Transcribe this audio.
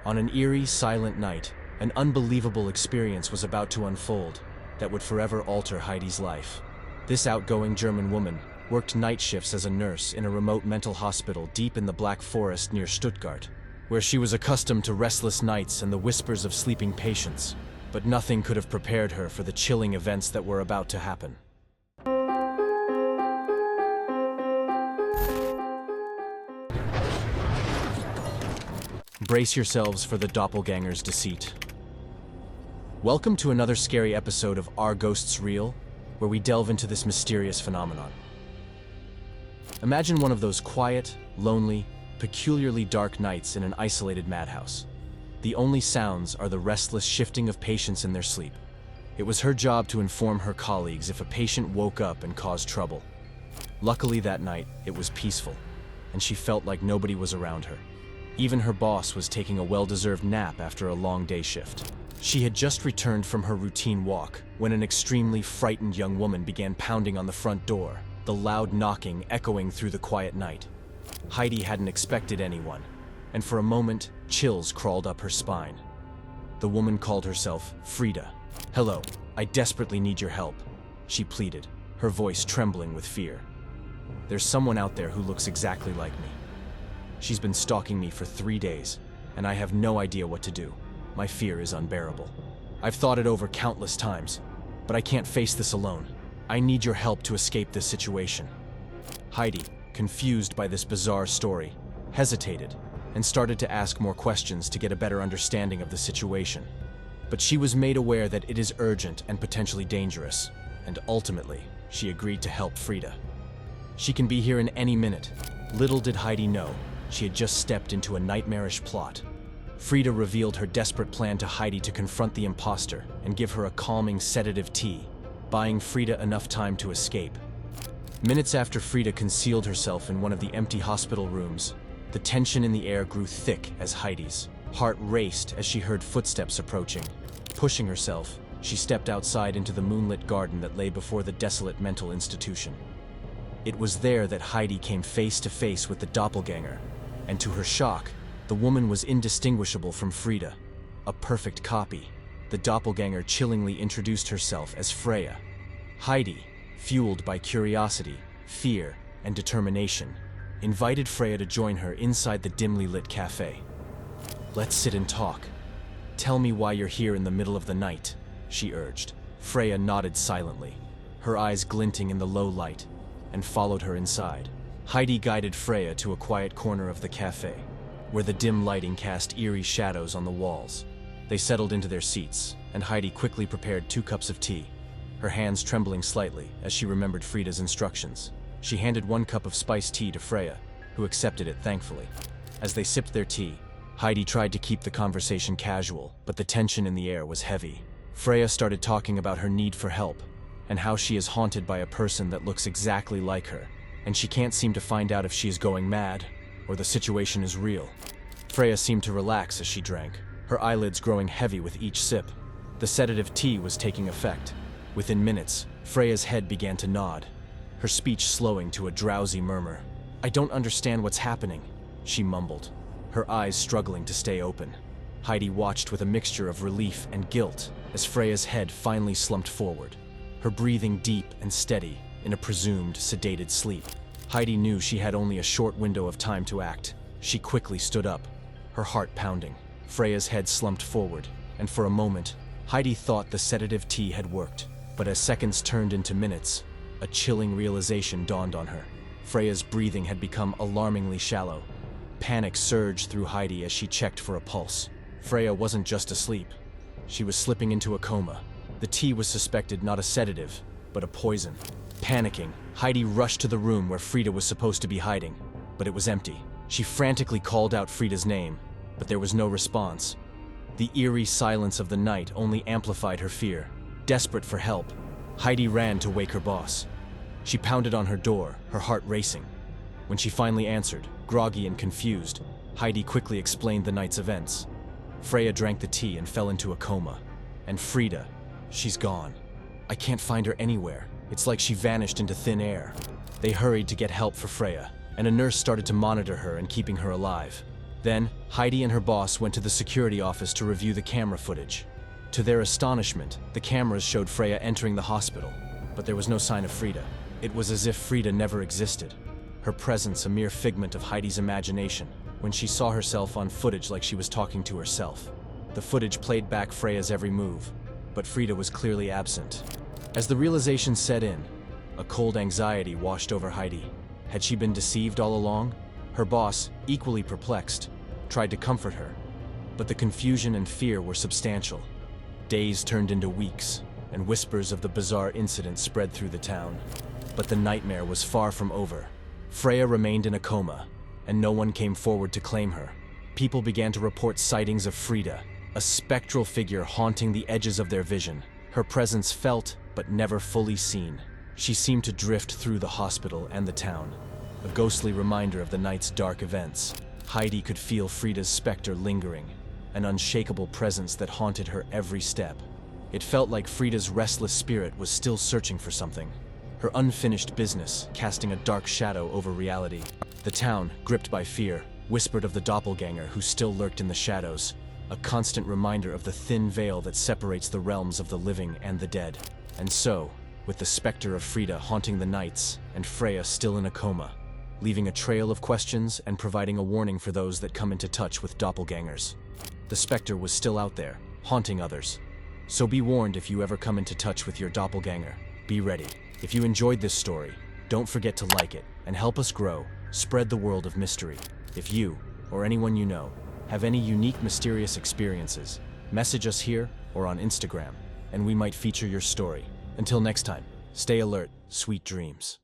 On an eerie, silent night, an unbelievable experience was about to unfold that would forever alter Heidi's life. This outgoing German woman worked night shifts as a nurse in a remote mental hospital deep in the Black Forest near Stuttgart, where she was accustomed to restless nights and the whispers of sleeping patients. But nothing could have prepared her for the chilling events that were about to happen. Brace yourselves for the doppelganger's deceit. Welcome to another scary episode of Are Ghosts Real?, where we delve into this mysterious phenomenon. Imagine one of those quiet, lonely, peculiarly dark nights in an isolated madhouse. The only sounds are the restless shifting of patients in their sleep. It was her job to inform her colleagues if a patient woke up and caused trouble. Luckily that night, it was peaceful, and she felt like nobody was around her. Even her boss was taking a well-deserved nap after a long day shift. She had just returned from her routine walk when an extremely frightened young woman began pounding on the front door, the loud knocking echoing through the quiet night. Heidi hadn't expected anyone, and for a moment, chills crawled up her spine. The woman called herself Frida. "Hello, I desperately need your help," she pleaded, her voice trembling with fear. "There's someone out there who looks exactly like me. She's been stalking me for 3 days, and I have no idea what to do. My fear is unbearable. I've thought it over countless times, but I can't face this alone. I need your help to escape this situation." Heidi, confused by this bizarre story, hesitated and started to ask more questions to get a better understanding of the situation. But she was made aware that it is urgent and potentially dangerous, and ultimately, she agreed to help Frida. "She can be here in any minute." Little did Heidi know, she had just stepped into a nightmarish plot. Frida revealed her desperate plan to Heidi to confront the imposter and give her a calming sedative tea, buying Frida enough time to escape. Minutes after Frida concealed herself in one of the empty hospital rooms, the tension in the air grew thick as Heidi's heart raced as she heard footsteps approaching. Pushing herself, she stepped outside into the moonlit garden that lay before the desolate mental institution. It was there that Heidi came face to face with the doppelganger, and to her shock, the woman was indistinguishable from Frida, a perfect copy. The doppelganger chillingly introduced herself as Freya. Heidi, fueled by curiosity, fear, and determination, invited Freya to join her inside the dimly lit cafe. "Let's sit and talk. Tell me why you're here in the middle of the night," she urged. Freya nodded silently, her eyes glinting in the low light, and followed her inside. Heidi guided Freya to a quiet corner of the cafe, where the dim lighting cast eerie shadows on the walls. They settled into their seats, and Heidi quickly prepared 2 cups of tea, her hands trembling slightly as she remembered Frida's instructions. She handed 1 cup of spiced tea to Freya, who accepted it thankfully. As they sipped their tea, Heidi tried to keep the conversation casual, but the tension in the air was heavy. Freya started talking about her need for help, and how she is haunted by a person that looks exactly like her, and she can't seem to find out if she is going mad or the situation is real. Freya seemed to relax as she drank, her eyelids growing heavy with each sip. The sedative tea was taking effect. Within minutes, Freya's head began to nod, her speech slowing to a drowsy murmur. "I don't understand what's happening," she mumbled, her eyes struggling to stay open. Heidi watched with a mixture of relief and guilt as Freya's head finally slumped forward, her breathing deep and steady in a presumed sedated sleep. Heidi knew she had only a short window of time to act. She quickly stood up, her heart pounding. Freya's head slumped forward, and for a moment, Heidi thought the sedative tea had worked. But as seconds turned into minutes, a chilling realization dawned on her. Freya's breathing had become alarmingly shallow. Panic surged through Heidi as she checked for a pulse. Freya wasn't just asleep. She was slipping into a coma. The tea was suspected not a sedative, but a poison. Panicking, Heidi rushed to the room where Frida was supposed to be hiding, but it was empty. She frantically called out Frida's name, but there was no response. The eerie silence of the night only amplified her fear. Desperate for help, Heidi ran to wake her boss. She pounded on her door, her heart racing. When she finally answered, groggy and confused, Heidi quickly explained the night's events. Freya drank the tea and fell into a coma. And Frida, she's gone. I can't find her anywhere. It's like she vanished into thin air. They hurried to get help for Freya, and a nurse started to monitor her and keeping her alive. Then, Heidi and her boss went to the security office to review the camera footage. To their astonishment, the cameras showed Freya entering the hospital, but there was no sign of Frida. It was as if Frida never existed, her presence a mere figment of Heidi's imagination, when she saw herself on footage like she was talking to herself. The footage played back Freya's every move, but Frida was clearly absent. As the realization set in, a cold anxiety washed over Heidi. Had she been deceived all along? Her boss, equally perplexed, tried to comfort her, but the confusion and fear were substantial. Days turned into weeks, and whispers of the bizarre incident spread through the town. But the nightmare was far from over. Freya remained in a coma, and no one came forward to claim her. People began to report sightings of Frida, a spectral figure haunting the edges of their vision. Her presence felt, but never fully seen. She seemed to drift through the hospital and the town, a ghostly reminder of the night's dark events. Heidi could feel Frida's specter lingering, an unshakable presence that haunted her every step. It felt like Frida's restless spirit was still searching for something, her unfinished business casting a dark shadow over reality. The town, gripped by fear, whispered of the doppelganger who still lurked in the shadows, a constant reminder of the thin veil that separates the realms of the living and the dead. And so, with the specter of Frida haunting the nights and Freya still in a coma, leaving a trail of questions and providing a warning for those that come into touch with doppelgangers. The specter was still out there, haunting others. So be warned if you ever come into touch with your doppelganger. Be ready. If you enjoyed this story, don't forget to like it and help us grow, spread the world of mystery. If you, or anyone you know, have any unique mysterious experiences, message us here or on Instagram, and we might feature your story. Until next time, stay alert, sweet dreams.